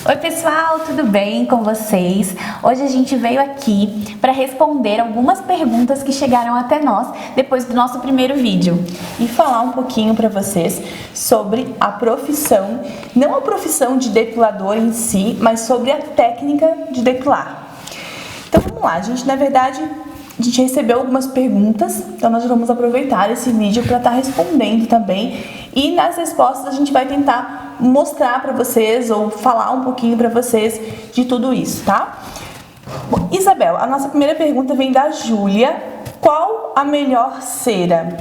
Oi pessoal, tudo bem com vocês? Hoje a gente veio aqui para responder algumas perguntas que chegaram até nós depois do nosso primeiro vídeo e falar um pouquinho para vocês sobre a profissão, não a profissão de depilador em si, mas sobre a técnica de depilar. Então vamos lá, na verdade a gente recebeu algumas perguntas, então nós vamos aproveitar esse vídeo para estar respondendo também, e nas respostas a gente vai tentar mostrar para vocês ou falar um pouquinho para vocês de tudo isso, tá? Bom, Isabel, a nossa primeira pergunta vem da Júlia. Qual a melhor cera?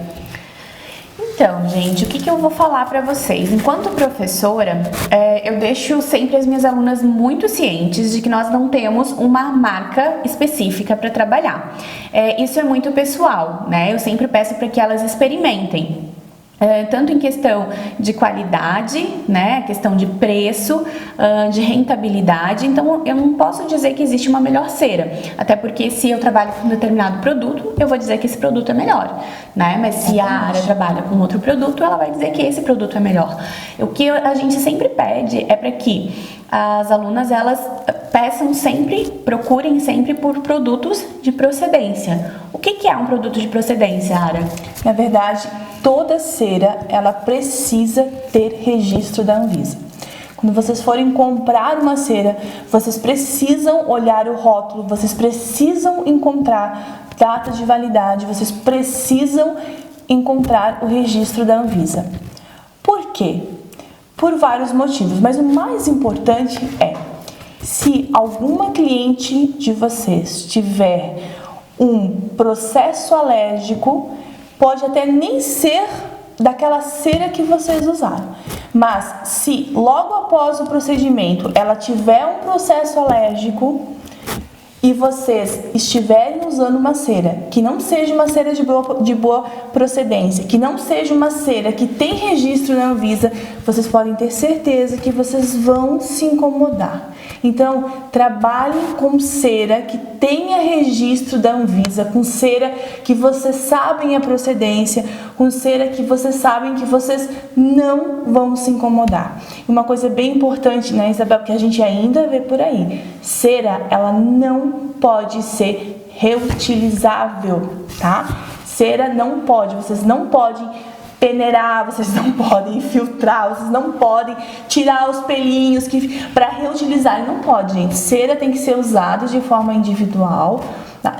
Então, gente, o que eu vou falar para vocês? Enquanto professora, eu deixo sempre as minhas alunas muito cientes de que nós não temos uma marca específica para trabalhar. Isso é muito pessoal, né? Eu sempre peço para que elas experimentem. Tanto em questão de qualidade, né, questão de preço, de rentabilidade. Então eu não posso dizer que existe uma melhor cera, até porque se eu trabalho com um determinado produto, eu vou dizer que esse produto é melhor, né? Mas se a área trabalha com outro produto, ela vai dizer que esse produto é melhor. O que a gente sempre pede é para que as alunas elas peçam sempre, procurem sempre por produtos de procedência. O que é um produto de procedência, Ara? Na verdade, toda cera ela precisa ter registro da Anvisa. Quando vocês forem comprar uma cera, vocês precisam olhar o rótulo, vocês precisam encontrar data de validade, vocês precisam encontrar o registro da Anvisa. Por quê? Por vários motivos, mas o mais importante é: se alguma cliente de vocês tiver um processo alérgico, pode até nem ser daquela cera que vocês usaram, mas se logo após o procedimento ela tiver um processo alérgico e vocês estiverem usando uma cera que não seja uma cera de boa procedência, que não seja uma cera que tem registro na Anvisa, vocês podem ter certeza que vocês vão se incomodar. Então, trabalhem com cera que tenha registro da Anvisa, com cera que vocês sabem a procedência, com cera que vocês sabem que vocês não vão se incomodar. Uma coisa bem importante, né, Isabel, que a gente ainda vê por aí: cera, ela não pode ser reutilizável, tá? Cera não pode, vocês não podem peneirar, vocês não podem filtrar, vocês não podem tirar os pelinhos para reutilizar, não pode, gente. Cera tem que ser usada de forma individual.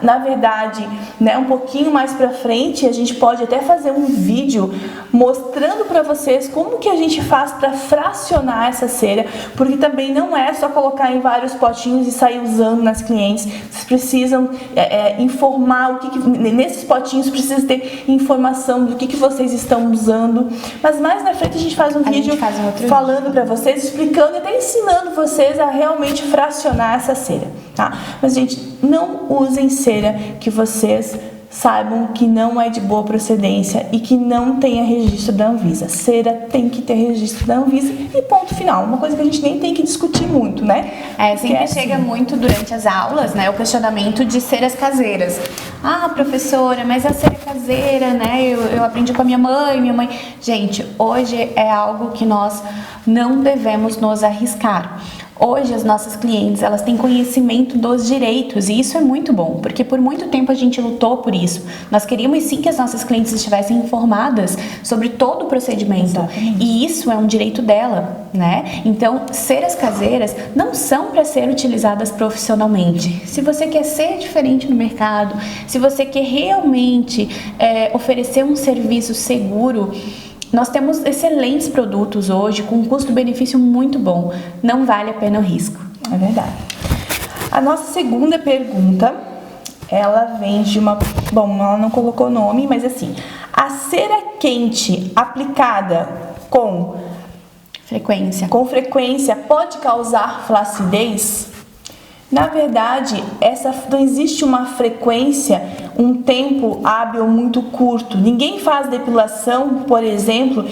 Na verdade, né, um pouquinho mais pra frente, a gente pode até fazer um vídeo mostrando pra vocês como que a gente faz pra fracionar essa cera, porque também não é só colocar em vários potinhos e sair usando nas clientes. Vocês precisam informar nesses potinhos precisa ter informação do que vocês estão usando. Mas mais na frente a gente faz um vídeo falando pra vocês, explicando e até ensinando vocês a realmente fracionar essa cera, tá? Mas, gente, não usem cera que vocês saibam que não é de boa procedência e que não tenha registro da Anvisa. Cera tem que ter registro da Anvisa e ponto final. Uma coisa que a gente nem tem que discutir muito, né? Sempre chega muito durante as aulas, né, o questionamento de ceras caseiras. Ah, professora, mas a cera caseira, né, eu aprendi com a minha mãe. Gente, hoje é algo que nós não devemos nos arriscar. Hoje as nossas clientes, elas têm conhecimento dos direitos e isso é muito bom, porque por muito tempo a gente lutou por isso. Nós queríamos sim que as nossas clientes estivessem informadas sobre todo o procedimento. Exatamente. E isso é um direito dela, né? Então, ceras caseiras não são para ser utilizadas profissionalmente. Se você quer ser diferente no mercado, se você quer realmente oferecer um serviço seguro, nós temos excelentes produtos hoje com um custo-benefício muito bom. Não vale a pena o risco. É verdade. A nossa segunda pergunta, ela vem de uma... Bom, ela não colocou nome, mas assim: a cera quente aplicada com frequência pode causar flacidez? Na verdade, não existe uma frequência, um tempo hábil muito curto. Ninguém faz depilação, por exemplo,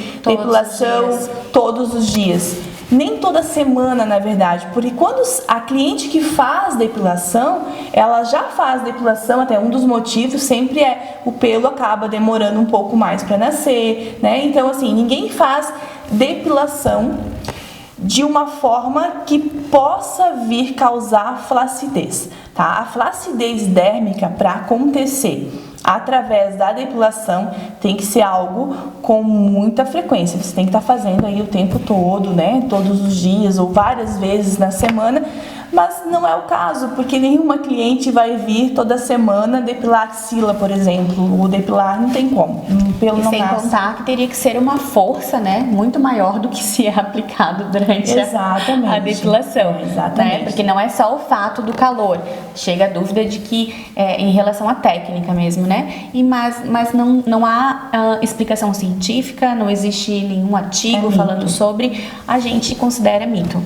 todos os dias. Nem toda semana, na verdade, porque quando a cliente que faz depilação, ela já faz depilação, até um dos motivos sempre o pelo acaba demorando um pouco mais para nascer, né? Então, assim, ninguém faz depilação de uma forma que possa vir causar flacidez, tá? A flacidez dérmica, para acontecer através da depilação, tem que ser algo com muita frequência. Você tem que estar fazendo aí o tempo todo, né? Todos os dias ou várias vezes na semana. Mas não é o caso, porque nenhuma cliente vai vir toda semana depilar axila, por exemplo, ou depilar, não tem como. Pelo e sem contar que teria que ser uma força, né, muito maior do que se é aplicado durante a depilação. Exatamente. Né? Porque não é só o fato do calor. Chega a dúvida de que, em relação à técnica mesmo, né? Mas não há explicação científica, não existe nenhum artigo falando sobre, a gente considera mito.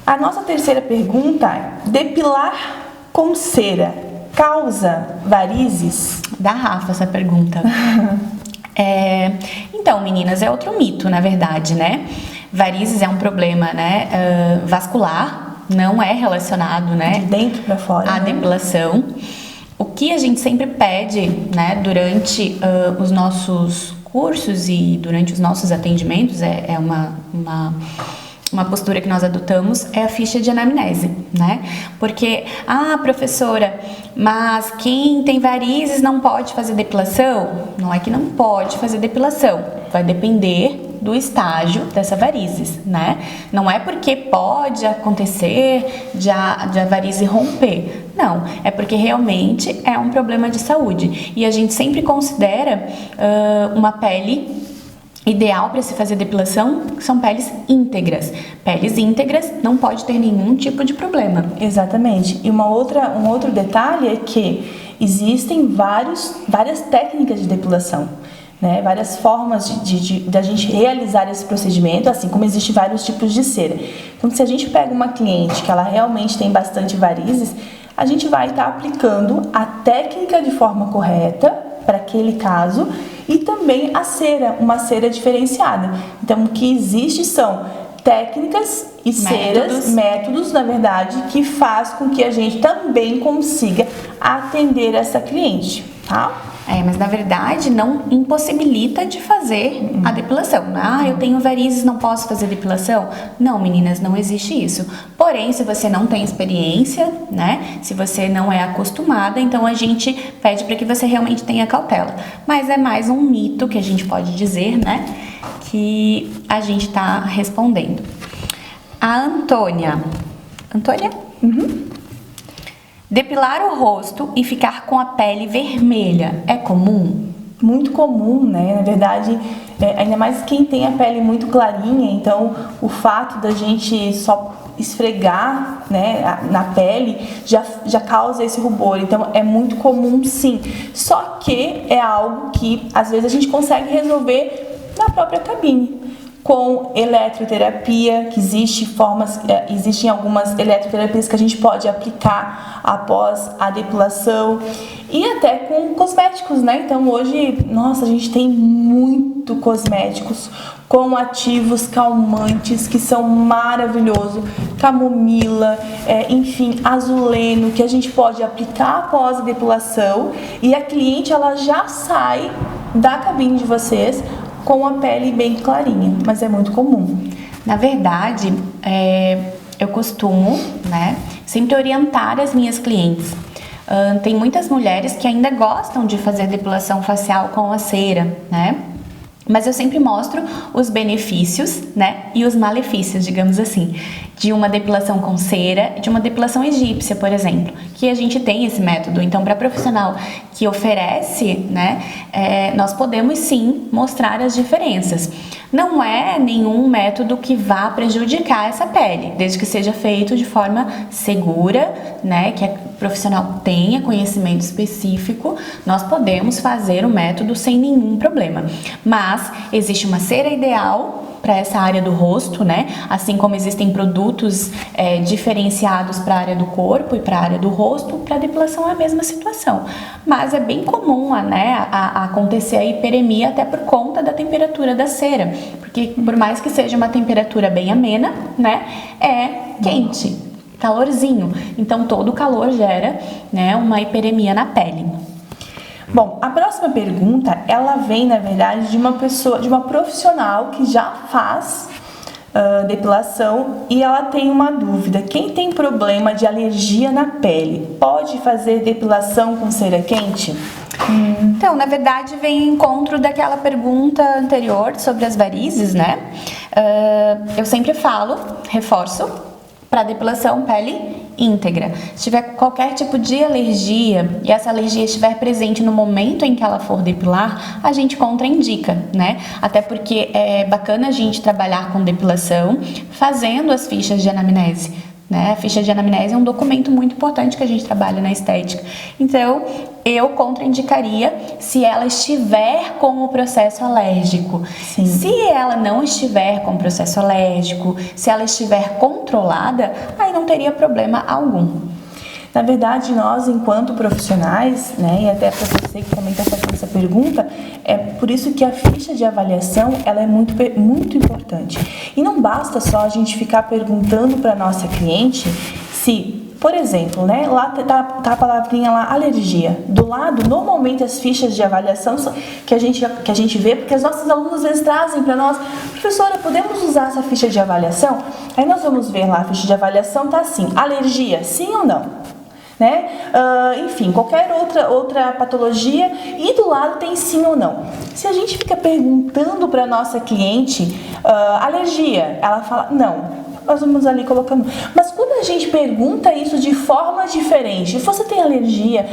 A nossa terceira pergunta é: depilar com cera causa varizes? Da Rafa essa pergunta. Então, meninas, é outro mito, na verdade, né? Varizes é um problema, né, vascular, não é relacionado, né, de dentro para fora, à depilação. O que a gente sempre pede, né, durante os nossos cursos e durante os nossos atendimentos, é uma postura que nós adotamos, é a ficha de anamnese, né? Porque, professora, mas quem tem varizes não pode fazer depilação? Não é que não pode fazer depilação, vai depender do estágio dessa varizes, né? Não é porque pode acontecer de a varize romper, não, é porque realmente é um problema de saúde. E a gente sempre considera uma pele ideal para se fazer depilação são peles íntegras. Peles íntegras não pode ter nenhum tipo de problema. Exatamente. E um outro detalhe é que existem várias técnicas de depilação, né? Várias formas de a gente realizar esse procedimento, assim como existem vários tipos de cera. Então, se a gente pega uma cliente que ela realmente tem bastante varizes, a gente vai estar aplicando a técnica de forma correta para aquele caso e também a cera, uma cera diferenciada. Então, o que existe são técnicas e métodos, na verdade, que faz com que a gente também consiga atender essa cliente, tá? Mas na verdade não impossibilita de fazer a depilação. Eu tenho varizes, não posso fazer depilação? Não, meninas, não existe isso. Porém, se você não tem experiência, né? Se você não é acostumada, então a gente pede para que você realmente tenha cautela. Mas é mais um mito que a gente pode dizer, né? Que a gente tá respondendo. A Antônia. Antônia? Uhum. Depilar o rosto e ficar com a pele vermelha é comum? Muito comum, né? Na verdade, ainda mais quem tem a pele muito clarinha, então o fato da gente só esfregar, né, na pele já causa esse rubor. Então é muito comum, sim. Só que é algo que às vezes a gente consegue resolver na própria cabine. Com eletroterapia, que existem algumas eletroterapias que a gente pode aplicar após a depilação, e até com cosméticos, né? Então hoje, nossa, a gente tem muito cosméticos com ativos calmantes que são maravilhosos, camomila, enfim, azuleno, que a gente pode aplicar após a depilação e a cliente ela já sai da cabine de vocês com a pele bem clarinha, mas é muito comum. Na verdade, eu costumo, né, sempre orientar as minhas clientes. Tem muitas mulheres que ainda gostam de fazer depilação facial com a cera, né? Mas eu sempre mostro os benefícios, né, e os malefícios, digamos assim, de uma depilação com cera, de uma depilação egípcia, por exemplo, que a gente tem esse método. Então, para profissional que oferece, né, nós podemos sim mostrar as diferenças. Não é nenhum método que vá prejudicar essa pele, desde que seja feito de forma segura, né, que a profissional tenha conhecimento específico, nós podemos fazer o método sem nenhum problema. Mas existe uma cera ideal para essa área do rosto, né? Assim como existem produtos diferenciados para a área do corpo e para a área do rosto, para depilação é a mesma situação. Mas é bem comum, né, a acontecer a hiperemia até por conta da temperatura da cera, porque por mais que seja uma temperatura bem amena, né, é quente, calorzinho. Então todo o calor gera, né, uma hiperemia na pele. Bom, a próxima pergunta, ela vem, na verdade, de uma profissional que já faz depilação e ela tem uma dúvida. Quem tem problema de alergia na pele pode fazer depilação com cera quente? Então, na verdade, vem em encontro daquela pergunta anterior sobre as varizes, né? Eu sempre falo, reforço, para depilação pele íntegra. Se tiver qualquer tipo de alergia e essa alergia estiver presente no momento em que ela for depilar, a gente contraindica, né? Até porque é bacana a gente trabalhar com depilação fazendo as fichas de anamnese, né? A ficha de anamnese é um documento muito importante que a gente trabalha na estética. Então, eu contraindicaria se ela estiver com o processo alérgico. Sim. Se ela não estiver com o processo alérgico, se ela estiver controlada, aí não teria problema algum. Na verdade, nós, enquanto profissionais, né, e até para você que também está fazendo essa pergunta, é por isso que a ficha de avaliação ela é muito importante. E não basta só a gente ficar perguntando para nossa cliente se, por exemplo, né, lá tá a palavrinha lá, alergia. Do lado, normalmente as fichas de avaliação que a gente vê, porque as nossas alunas às vezes trazem para nós, professora, podemos usar essa ficha de avaliação? Aí nós vamos ver lá, a ficha de avaliação tá assim, alergia, sim ou não? Né? Enfim, qualquer outra patologia e do lado tem sim ou não. Se a gente fica perguntando para nossa cliente alergia, ela fala não, nós vamos ali colocando. Mas quando a gente pergunta isso de forma diferente, você tem alergia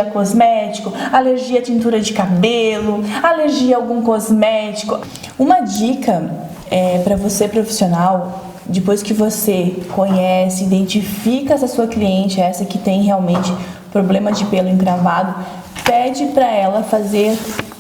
a cosmético, alergia a tintura de cabelo, alergia a algum cosmético? Uma dica para você profissional, depois que você conhece, identifica essa sua cliente, essa que tem realmente problema de pelo encravado, pede para ela fazer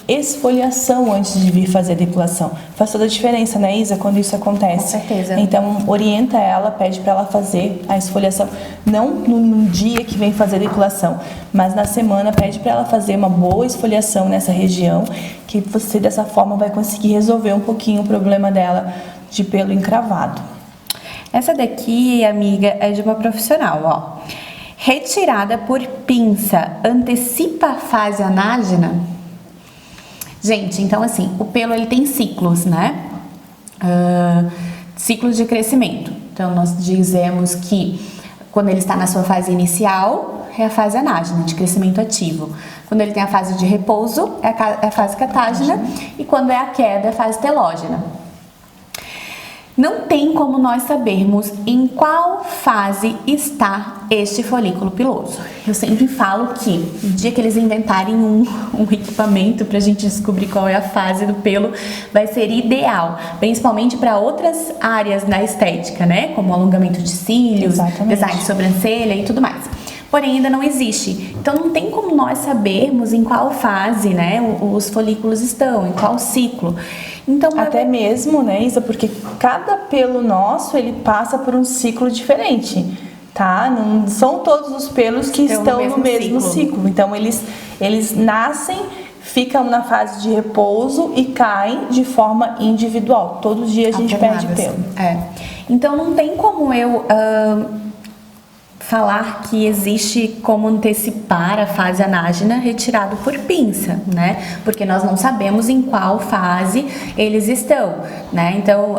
esfoliação antes de vir fazer a depilação. Faz toda a diferença, né, Isa, quando isso acontece. Com certeza. Então, orienta ela, pede para ela fazer a esfoliação, não no dia que vem fazer a depilação, mas na semana pede para ela fazer uma boa esfoliação nessa região, que você dessa forma vai conseguir resolver um pouquinho o problema dela de pelo encravado. Essa daqui, amiga, é de uma profissional, ó. Retirada por pinça antecipa a fase anágena? Gente, então assim, o pelo ele tem ciclos, né? Ciclos de crescimento. Então nós dizemos que quando ele está na sua fase inicial, é a fase anágena, de crescimento ativo. Quando ele tem a fase de repouso, é a fase catágena. E quando é a queda, é a fase telógena. Não tem como nós sabermos em qual fase está este folículo piloso. Eu sempre falo que no dia que eles inventarem um equipamento para a gente descobrir qual é a fase do pelo, vai ser ideal, principalmente para outras áreas da estética, né? Como alongamento de cílios, design de sobrancelha e tudo mais. Porém, ainda não existe. Então, não tem como nós sabermos em qual fase, né, os folículos estão, em qual ciclo. Então, até mesmo, né, Isa, porque cada pelo nosso, ele passa por um ciclo diferente, tá? Não são todos os pelos que estão no mesmo ciclo. Então, eles nascem, ficam na fase de repouso e caem de forma individual. Todo dia a gente perde pelo. Então, não tem como eu falar que existe como antecipar a fase anágena retirado por pinça, né? Porque nós não sabemos em qual fase eles estão, né? Então,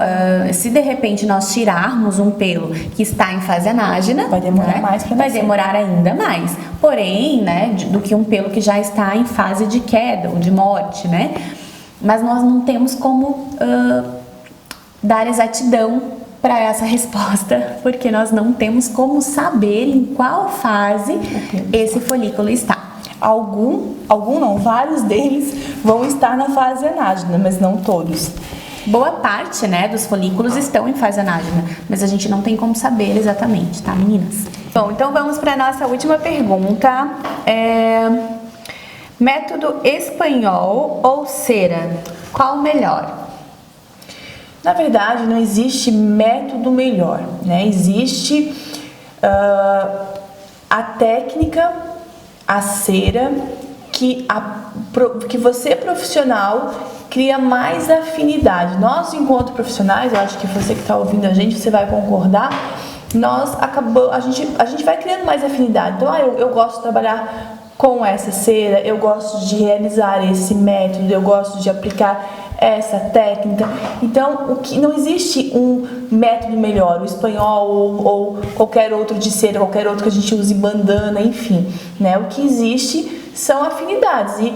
se de repente nós tirarmos um pelo que está em fase anágena, vai demorar mais para vai demorar ainda mais. Porém, né, do que um pelo que já está em fase de queda ou de morte, né? Mas nós não temos como dar exatidão para essa resposta, porque nós não temos como saber em qual fase esse folículo está. Vários deles vão estar na fase anágena, mas não todos. Boa parte, né, dos folículos estão em fase anágena, mas a gente não tem como saber exatamente, tá, meninas? Bom, então vamos para a nossa última pergunta. Método espanhol ou cera? Qual o melhor? Na verdade, não existe método melhor, né? Existe a técnica, a cera, que você profissional cria mais afinidade. Nós, enquanto profissionais, eu acho que você que está ouvindo a gente, você vai concordar, a gente vai criando mais afinidade. Então, eu gosto de trabalhar com essa cera, eu gosto de realizar esse método, eu gosto de aplicar essa técnica. Então, não existe um método melhor, o espanhol ou qualquer outro de cera, qualquer outro que a gente use bandana, enfim, né? O que existe são afinidades e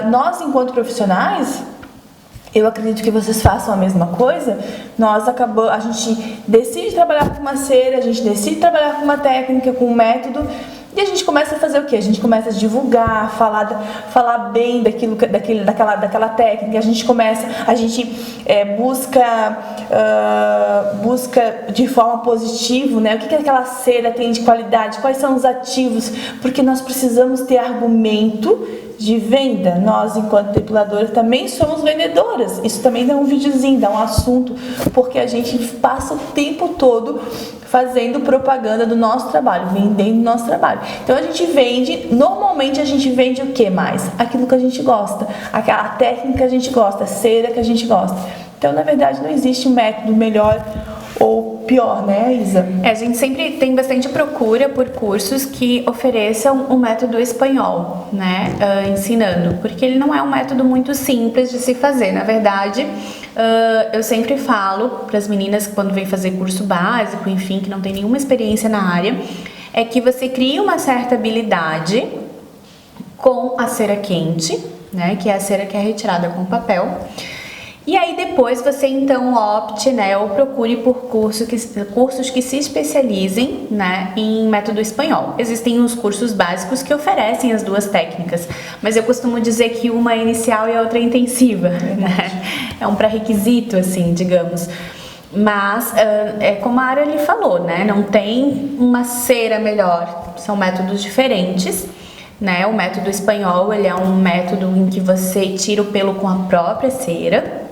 nós, enquanto profissionais, eu acredito que vocês façam a mesma coisa. A gente decide trabalhar com uma cera, a gente decide trabalhar com uma técnica, com um método. E a gente começa a fazer o quê? A gente começa a divulgar, falar bem daquela técnica. A gente busca de forma positiva, né? O que aquela cera tem de qualidade, quais são os ativos, porque nós precisamos ter argumento de venda. Nós, enquanto depiladoras, também somos vendedoras. Isso também dá um videozinho, dá um assunto, porque a gente passa o tempo todo fazendo propaganda do nosso trabalho, vendendo o nosso trabalho. Então normalmente a gente vende o que mais? Aquilo que a gente gosta, aquela técnica que a gente gosta, a cera que a gente gosta. Então, na verdade, não existe um método melhor ou pior, né, Isa? A gente sempre tem bastante procura por cursos que ofereçam o método espanhol, né, ensinando, porque ele não é um método muito simples de se fazer. Na verdade, eu sempre falo para as meninas que quando vêm fazer curso básico, enfim, que não tem nenhuma experiência na área, é que você cria uma certa habilidade com a cera quente, né, que é a cera que é retirada com papel. E aí depois você então opte, né, ou procure por cursos que se especializem, né, em método espanhol. Existem os cursos básicos que oferecem as duas técnicas, mas eu costumo dizer que uma é inicial e a outra é intensiva, né? É um pré-requisito, assim, digamos. Mas é como a Arely falou, né, não tem uma cera melhor, são métodos diferentes. Né? O método espanhol, ele é um método em que você tira o pelo com a própria cera.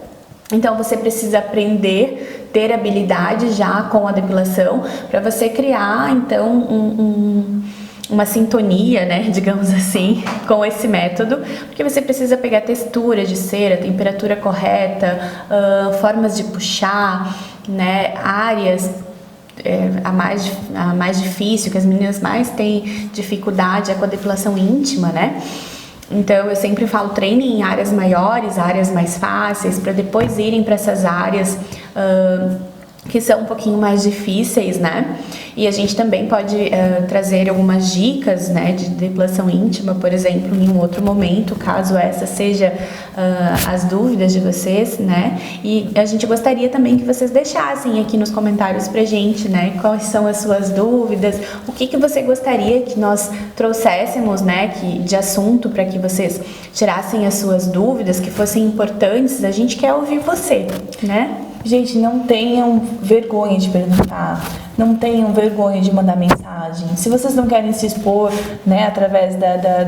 Então você precisa aprender, ter habilidade já com a depilação para você criar então uma sintonia, né, digamos assim, com esse método, porque você precisa pegar textura de cera, temperatura correta, formas de puxar, né, áreas a mais difícil, que as meninas mais têm dificuldade é com a depilação íntima, né? Então eu sempre falo, treinem em áreas maiores, áreas mais fáceis, para depois irem para essas áreas que são um pouquinho mais difíceis, né? E a gente também pode trazer algumas dicas, né, de depilação íntima, por exemplo, em um outro momento, caso essa seja as dúvidas de vocês, né? E a gente gostaria também que vocês deixassem aqui nos comentários pra gente, né, quais são as suas dúvidas, o que você gostaria que nós trouxéssemos, né, de assunto para que vocês tirassem as suas dúvidas, que fossem importantes. A gente quer ouvir você, né? Gente, não tenham vergonha de perguntar, não tenham vergonha de mandar mensagem. Se vocês não querem se expor, né, através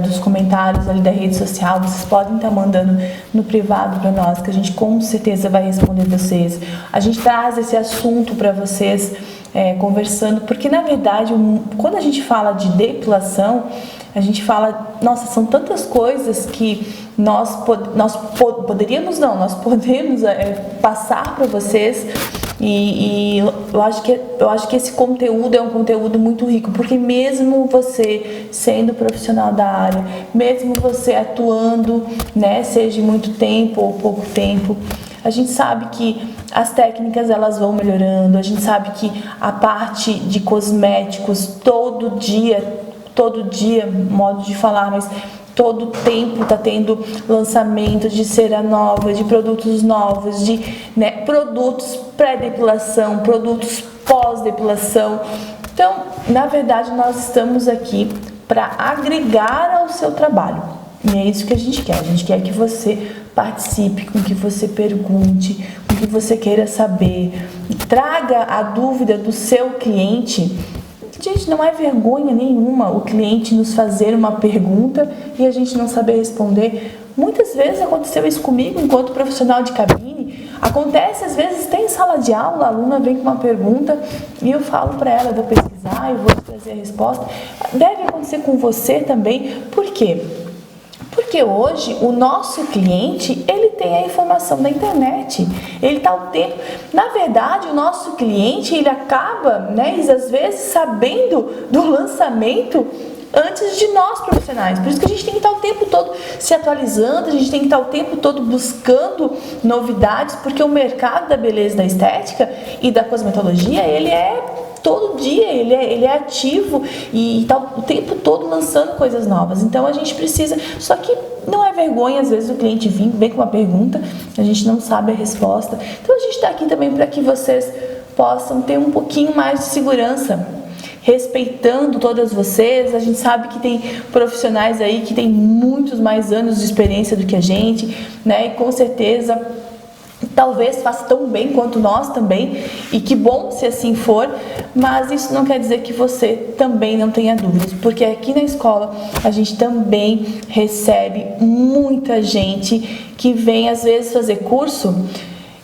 dos comentários ali da rede social, vocês podem estar mandando no privado para nós, que a gente com certeza vai responder vocês. A gente traz esse assunto para vocês conversando, porque na verdade, quando a gente fala de depilação, a gente fala, nossa, são tantas coisas que nós podemos passar para vocês e eu acho que esse conteúdo é um conteúdo muito rico, porque mesmo você sendo profissional da área, mesmo você atuando, né, seja muito tempo ou pouco tempo, a gente sabe que as técnicas elas vão melhorando, a gente sabe que a parte de cosméticos todo dia, modo de falar, mas todo tempo tá tendo lançamento de cera nova, de produtos novos, de produtos pré-depilação, produtos pós-depilação. Então, na verdade, nós estamos aqui para agregar ao seu trabalho. E é isso que a gente quer. A gente quer que você participe, com que você pergunte, com que você queira saber. Traga a dúvida do seu cliente. Gente, não é vergonha nenhuma o cliente nos fazer uma pergunta e a gente não saber responder. Muitas vezes aconteceu isso comigo enquanto profissional de cabine. Acontece, às vezes, tem sala de aula, a aluna vem com uma pergunta e eu falo para ela, eu vou pesquisar, eu vou trazer a resposta. Deve acontecer com você também. Por quê? Porque hoje o nosso cliente, ele tem a informação da internet, ele está o tempo... Na verdade, o nosso cliente, ele acaba, né, às vezes, sabendo do lançamento antes de nós profissionais. Por isso que a gente tem que estar o tempo todo se atualizando, a gente tem que estar o tempo todo buscando novidades, porque o mercado da beleza, da estética e da cosmetologia, ele é todo dia, ele é ativo e está o tempo todo lançando coisas novas. Então a gente precisa, só que não é vergonha às vezes o cliente vem com uma pergunta, a gente não sabe a resposta. Então a gente está aqui também para que vocês possam ter um pouquinho mais de segurança, respeitando todas vocês. A gente sabe que tem profissionais aí que têm muitos mais anos de experiência do que a gente, né? E com certeza talvez faça tão bem quanto nós também, e que bom se assim for, mas isso não quer dizer que você também não tenha dúvidas, porque aqui na escola a gente também recebe muita gente que vem às vezes fazer curso,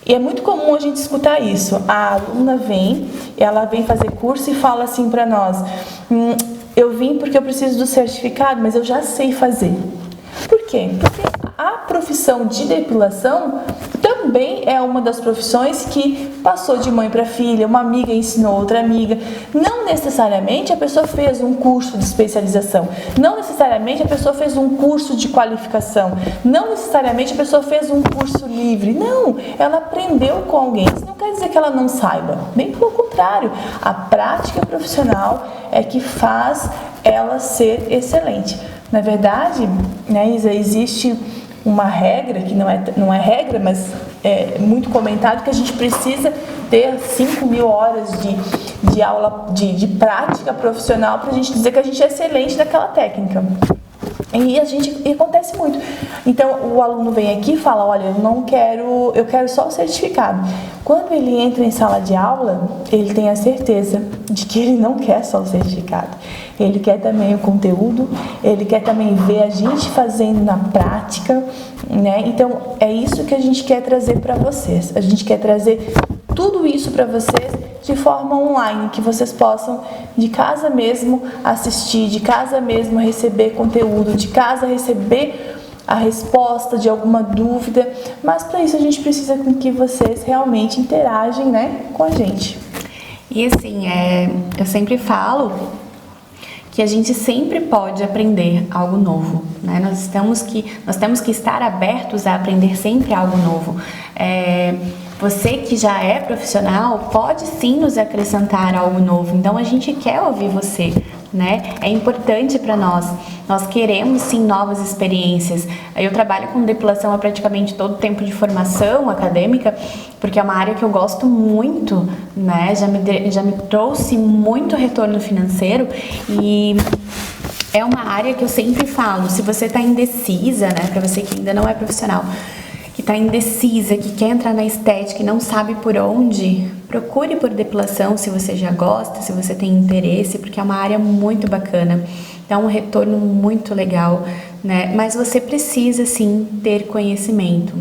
e é muito comum a gente escutar isso. A aluna ela vem fazer curso e fala assim para nós: eu vim porque eu preciso do certificado, mas eu já sei fazer. Por quê? Porque a profissão de depilação também é uma das profissões que passou de mãe para filha, uma amiga ensinou outra amiga. Não necessariamente a pessoa fez um curso de especialização, não necessariamente a pessoa fez um curso de qualificação, não necessariamente a pessoa fez um curso livre. Não, ela aprendeu com alguém. Isso não quer dizer que ela não saiba, bem pelo contrário, a prática profissional é que faz ela ser excelente. Na verdade, né, Isa, existe uma regra, que não é regra, mas é muito comentado, que a gente precisa ter 5.000 horas de aula, de prática profissional para a gente dizer que a gente é excelente naquela técnica. E acontece muito. Então, o aluno vem aqui e fala: olha, eu quero só o certificado. Quando ele entra em sala de aula, ele tem a certeza de que ele não quer só o certificado. Ele quer também o conteúdo, ele quer também ver a gente fazendo na prática, né? Então, é isso que a gente quer trazer para vocês. A gente quer trazer tudo isso para vocês de forma online, que vocês possam de casa mesmo assistir, de casa mesmo receber conteúdo, de casa receber a resposta de alguma dúvida, mas para isso a gente precisa que vocês realmente interagem, né, com a gente. E assim, eu sempre falo que a gente sempre pode aprender algo novo, né? Nós temos que estar abertos a aprender sempre algo novo. Você que já é profissional pode sim nos acrescentar algo novo, então a gente quer ouvir você, né? É importante para nós. Nós queremos sim novas experiências. Eu trabalho com depilação há praticamente todo o tempo de formação acadêmica, porque é uma área que eu gosto muito, né? Já me trouxe muito retorno financeiro, e é uma área que eu sempre falo: se você está indecisa, né? Para você que ainda não é profissional, que está indecisa, que quer entrar na estética e não sabe por onde, procure por depilação se você já gosta, se você tem interesse, porque é uma área muito bacana, dá um retorno muito legal, né? Mas você precisa sim ter conhecimento.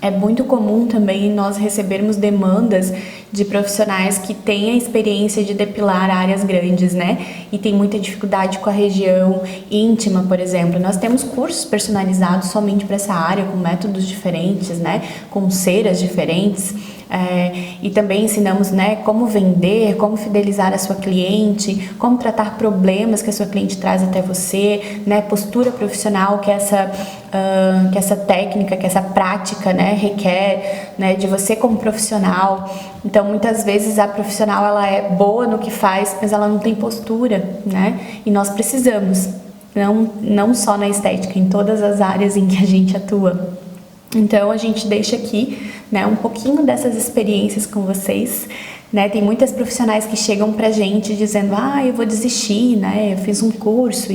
É muito comum também nós recebermos demandas de profissionais que têm a experiência de depilar áreas grandes, né? E tem muita dificuldade com a região íntima, por exemplo. Nós temos cursos personalizados somente para essa área, com métodos diferentes, né? Com ceras diferentes. E também ensinamos, né, como vender, como fidelizar a sua cliente, como tratar problemas que a sua cliente traz até você, né? Postura profissional que essa técnica, que essa prática, né, requer, né, de você como profissional. Então, muitas vezes a profissional ela é boa no que faz, mas ela não tem postura, né? E nós precisamos, não só na estética, em todas as áreas em que a gente atua. Então, a gente deixa aqui, né, um pouquinho dessas experiências com vocês, né? Tem muitas profissionais que chegam pra gente dizendo: eu vou desistir, né? Eu fiz um curso,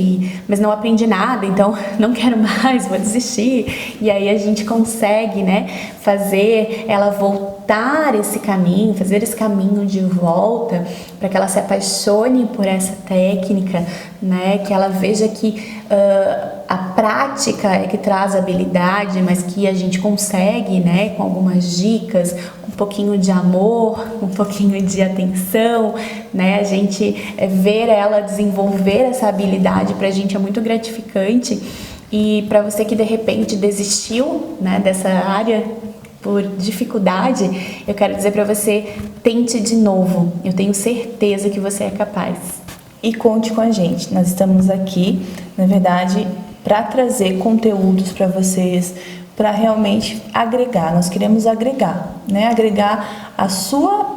mas não aprendi nada, então não quero mais, vou desistir. E aí a gente consegue, né, fazer ela voltar esse caminho, fazer esse caminho de volta, para que ela se apaixone por essa técnica, né? Que ela veja que a prática é que traz habilidade, mas que a gente consegue, né, com algumas dicas, um pouquinho de amor, um pouquinho de atenção, né, a gente ver ela desenvolver essa habilidade pra gente é muito gratificante. E para você que de repente desistiu, né, dessa área por dificuldade, eu quero dizer para você: tente de novo, eu tenho certeza que você é capaz. e conte com a gente. Nós estamos aqui, na verdade, para trazer conteúdos para vocês, para realmente agregar. Nós queremos agregar, né? Agregar a sua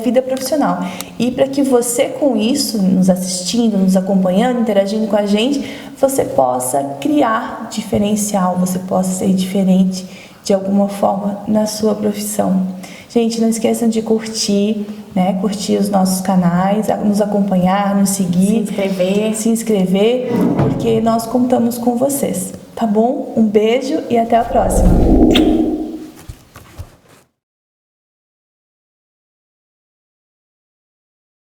vida profissional. E para que você, com isso, nos assistindo, nos acompanhando, interagindo com a gente, você possa criar diferencial, você possa ser diferente de alguma forma na sua profissão. Gente, não esqueçam de curtir, né? Curtir os nossos canais, nos acompanhar, nos seguir, se inscrever, porque nós contamos com vocês, tá bom? Um beijo e até a próxima!